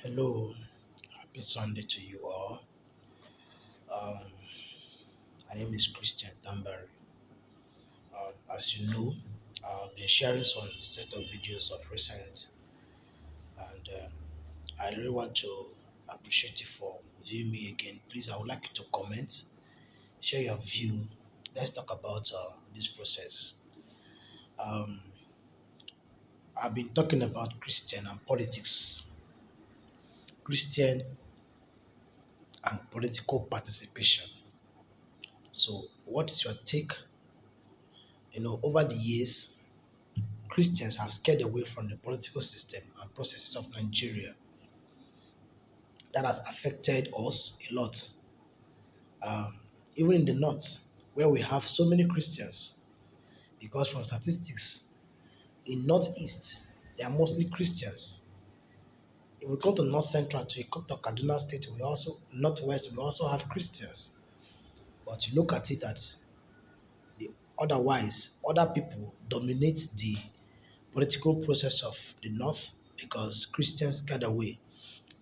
Hello, happy Sunday to you all. Um, my name is Christian Tambari. As you know, I've been sharing some set of videos of recent, and I really want to appreciate you for viewing me again. Please, I would like you to comment, share your view. Let's talk about this process. Um, I've been talking about Christian and politics, Christian and political participation. So, what is your take? Over the years, Christians have scared away from the political system and processes of Nigeria. That has affected us a lot. Um, Even in the north, where we have so many Christians, because from statistics, in northeast, they are mostly Christians. If we go to north central to Kaduna State, we also northwest, we also have Christians. But you look at it at the otherwise, other people dominate the political process of the north because Christians scared away.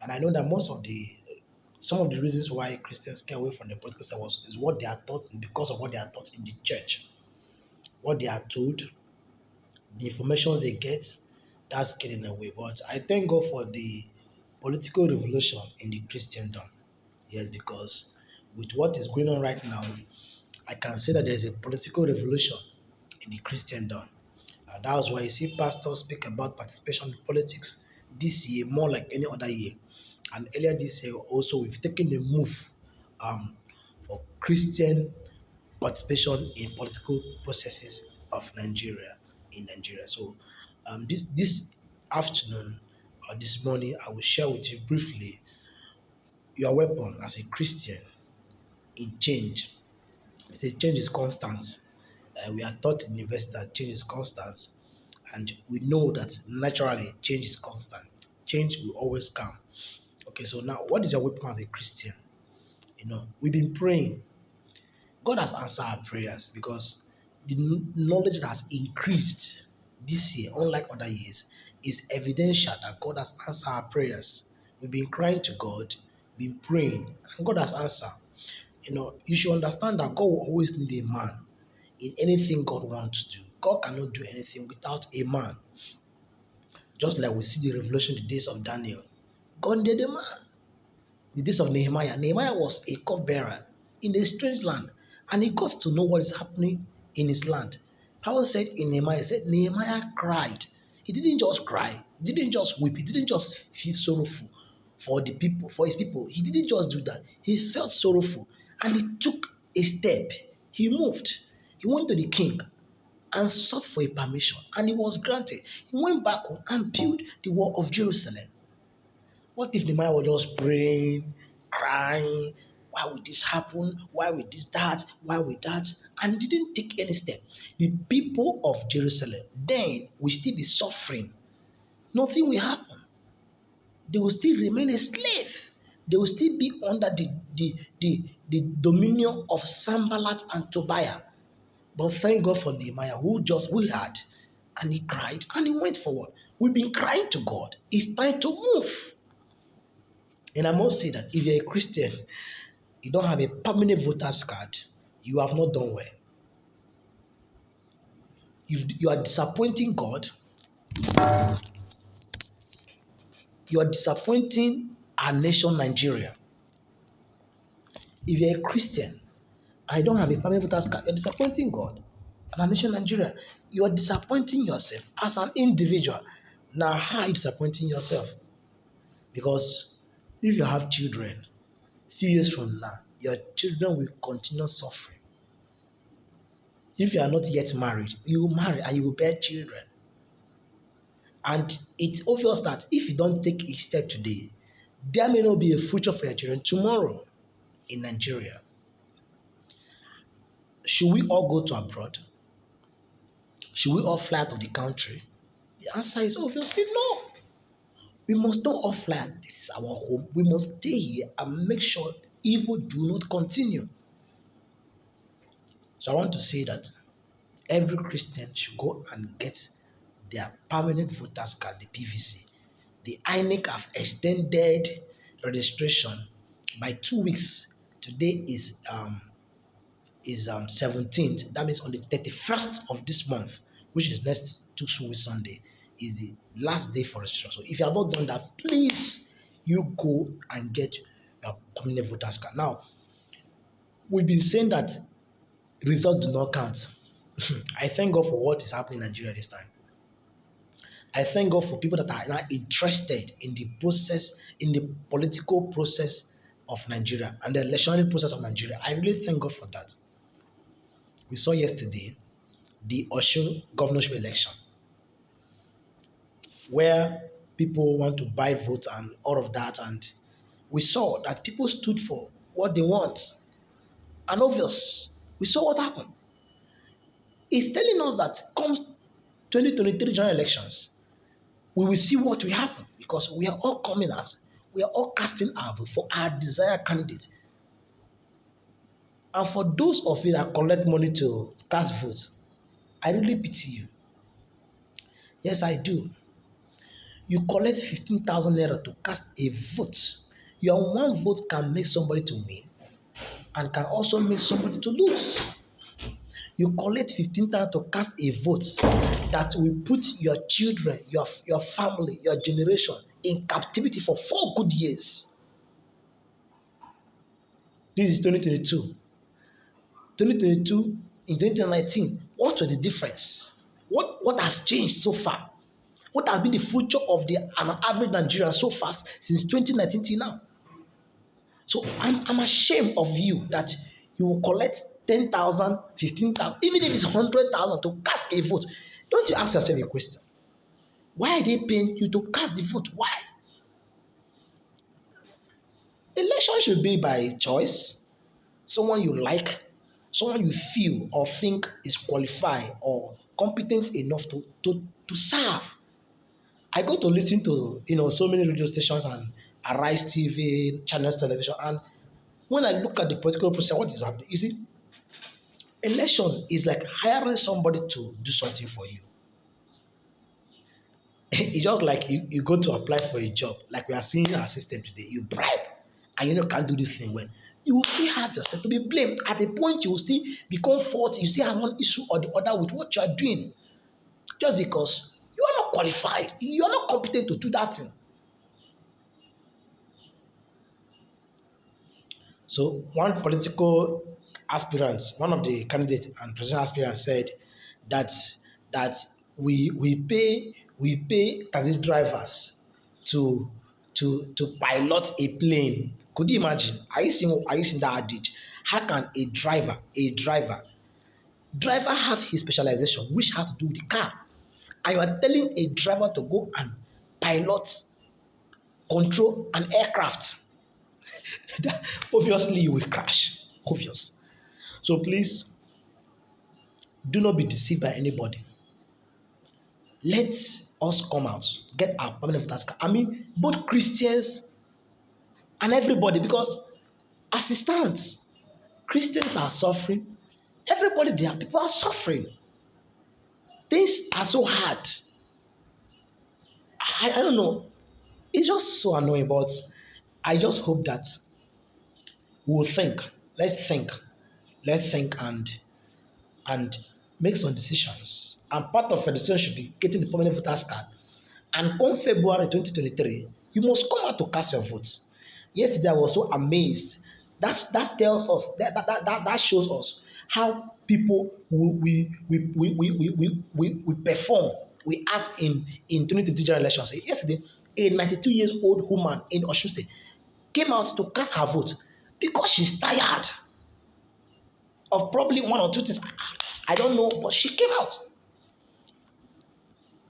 And I know that some of the reasons why Christians get away from the political system is what they are taught, is because of what they are taught in the church, what they are told, the information they get, that's getting away. But I thank God for the political revolution in the Christendom. Yes, because with what is going on right now, I can say that there's a political revolution in the Christendom. And that's why you see pastors speak about participation in politics this year more like any other year. And earlier this year also we've taken a move um, for Christian participation in political processes of Nigeria. So this afternoon or this morning I will share with you briefly your weapon as a Christian in change. They say change is constant. We are taught in university that change is constant, and we know that naturally change is constant. Change will always come. Okay, so now what is your weapon as a Christian? We've been praying. God has answered our prayers because the knowledge that has increased this year, unlike other years, is evidential that God has answered our prayers. We've been crying to God, been praying, and God has answered. You should understand that God will always need a man in anything God wants to do. God cannot do anything without a man. Just like we see the revelation in the days of Daniel. God needed a man. The days of Nehemiah was a cupbearer in a strange land, and he got to know what is happening in his land. Paul said in Nehemiah, said Nehemiah cried. He didn't just cry, he didn't just weep, he didn't just feel sorrowful for the people, for his people. He didn't just do that. He felt sorrowful and he took a step. He moved. He went to the king and sought for a permission, and it was granted. He went back home and built the wall of Jerusalem. What if Nehemiah was just praying, crying? Why would this happen? Why would this that? Why would that? And he didn't take any step. The people of Jerusalem then will still be suffering. Nothing will happen. They will still remain a slave. They will still be under the dominion of Sambalat and Tobiah. But thank God for Nehemiah who had, and he cried and he went forward. We've been crying to God. It's time to move. And I must say that if you're a Christian, you don't have a permanent voter's card, you have not done well. If you are disappointing God, you are disappointing our nation, Nigeria. If you're a Christian and you don't have a permanent voter's card, you're disappointing God and our nation, Nigeria. You are disappointing yourself as an individual. Now, how are you disappointing yourself? Because if you have children, few years from now, your children will continue suffering. If you are not yet married, you will marry and you will bear children. And it's obvious that if you don't take a step today, there may not be a future for your children tomorrow in Nigeria. Should we all go to abroad? Should we all fly out of the country? The answer is obviously no. We must not all fly. This is our home. We must stay here and make sure evil do not continue. So I want to say that every Christian should go and get their permanent voters card, the PVC. The INEC have extended registration by 2 weeks. Today is 17th. That means on the 31st of this month, which is next two weeks Sunday, is the last day for registration. So if you have not done that, please you go and get your permanent voters card. Now, we've been saying that results do not count. I thank God for what is happening in Nigeria this time. I thank God for people that are now interested in the process, in the political process of Nigeria and the electoral process of Nigeria. I really thank God for that. We saw yesterday the Osun governorship election, where people want to buy votes and all of that, and we saw that people stood for what they want. And obvious, we saw what happened. It's telling us that comes 2023 general elections, we will see what will happen because we are all coming as we are all casting our vote for our desired candidate. And for those of you that collect money to cast votes, I really pity you. Yes, I do. You collect 15,000 naira to cast a vote. Your one vote can make somebody to win and can also make somebody to lose. You collect 15,000 to cast a vote that will put your children, your family, your generation in captivity for 4 good years. This is 2022. 2022, in 2019, what was the difference? What has changed so far? What has been the future of an average Nigerian so far since 2019 till now? So I'm ashamed of you that you will collect 10,000, 15,000, even if it's 100,000 to cast a vote. Don't you ask yourself a question? Why are they paying you to cast the vote? Why? Election should be by choice. Someone you like, someone you feel or think is qualified or competent enough to serve. I go to listen to so many radio stations and Arise TV, Channels Television, and when I look at the political process, what is happening? You see, election is like hiring somebody to do something for you. It's just like you go to apply for a job, like we are seeing in our system today. You bribe, and can't do this thing well. You will still have yourself to be blamed. At a point, you will still become faulty. You still have one issue or the other with what you are doing, just because you are not qualified. You are not competent to do that thing. So one political aspirant, one of the candidates and presidential aspirants said that we pay taxi drivers to pilot a plane. Could you imagine? Are you seeing that adage? How can a driver have his specialization, which has to do with the car, and you are telling a driver to go and pilot, control an aircraft? Obviously you will crash. Obvious. So please do not be deceived by anybody. Let us come out, get our permanent voters card. I mean, both Christians and everybody, because as it stands, Christians are suffering. Everybody there, people are suffering. Things are so hard. I don't know. It's just so annoying, but I just hope that we'll think. Let's think. Let's think and make some decisions. And part of the decision should be getting the permanent voters card. And come February 2023, you must come out to cast your votes. Yesterday, I was so amazed. That tells us that shows us how people we perform, we act in 2023 general elections. Yesterday, a 92 years old woman in Osun State came out to cast her vote because she's tired of probably one or two things. I don't know, but she came out.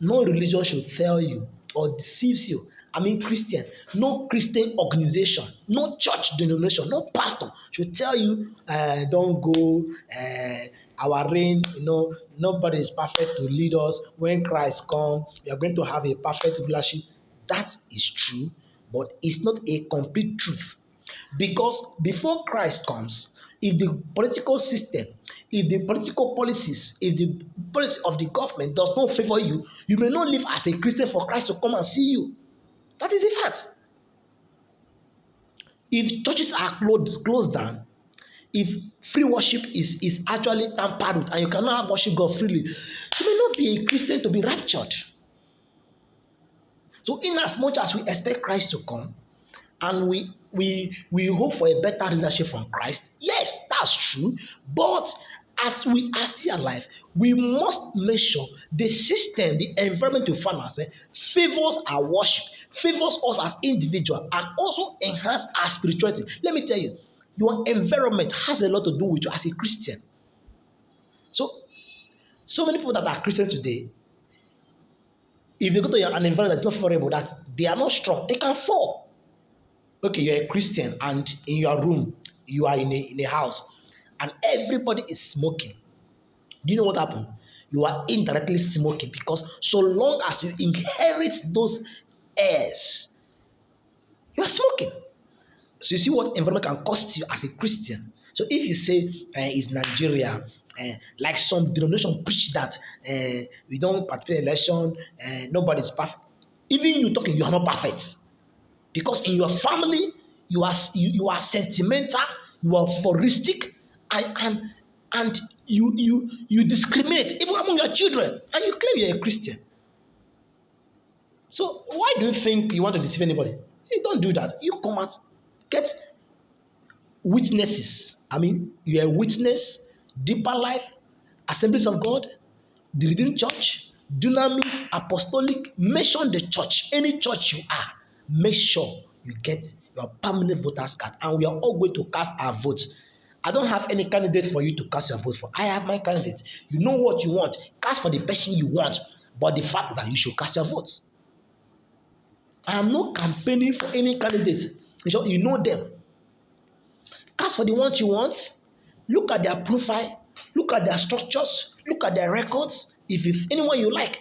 No religion should tell you or deceives you. I mean, Christian, no Christian organization, no church denomination, no pastor should tell you, don't go, our reign, nobody is perfect to lead us. When Christ comes, we are going to have a perfect rulership. That is true, but it's not a complete truth. Because before Christ comes, if the political system, if the political policies, if the policy of the government does not favor you, you may not live as a Christian for Christ to come and see you. That is a fact. If churches are closed down, if free worship is actually tampered with and you cannot worship God freely, you may not be a Christian to be raptured. So in as much as we expect Christ to come and we hope for a better leadership from Christ, yes, that's true. But as we are still alive, we must make sure the system, the environment we find ourselves favors our worship, favors us as individuals, and also enhance our spirituality. Let me tell you, your environment has a lot to do with you as a Christian. So many people that are Christian today, if they go to an environment that's not favorable, that they are not strong, they can fall. Okay, you're a Christian and in your room, you are in a house and everybody is smoking. Do you know what happened? You are indirectly smoking because so long as you inherit those airs, you are smoking. So you see what environment can cost you as a Christian. So if you say it's Nigeria, like some denomination preach that we don't participate in election, nobody's perfect. Even you talking, you are not perfect. Because in your family, you are sentimental, you are phoristic, and you discriminate even among your children, and you claim you're a Christian. So why do you think you want to deceive anybody? You don't do that. You come out, get witnesses. I mean, you're a witness, Deeper Life, Assemblies of God, the Redeemed Church, Dunamis, Apostolic. Mention the church, any church you are. Make sure you get your permanent voters card, and we are all going to cast our votes. I don't have any candidate for you to cast your vote for. I have my candidate. You know what you want. Cast for the person you want. But the fact is that you should cast your votes. I am not campaigning for any candidate. You know them. Cast for the ones you want. Look at their profile. Look at their structures. Look at their records. If it's anyone you like.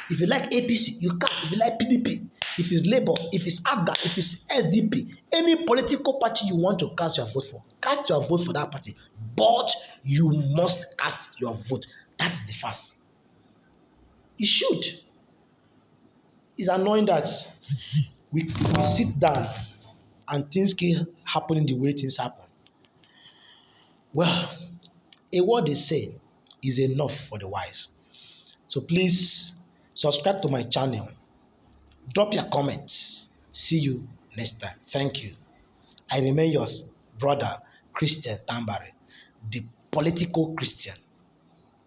If you like APC, you cast. If you like PDP, if it's Labour, if it's ABGA, if it's SDP, any political party you want to cast your vote for, cast your vote for that party. But you must cast your vote. That is the fact. You should. It's annoying that we sit down and things keep happening the way things happen. Well, a word they say is enough for the wise. So please subscribe to my channel. Drop your comments. See you next time. Thank you. I remain your brother, Christian Tambari, the political Christian.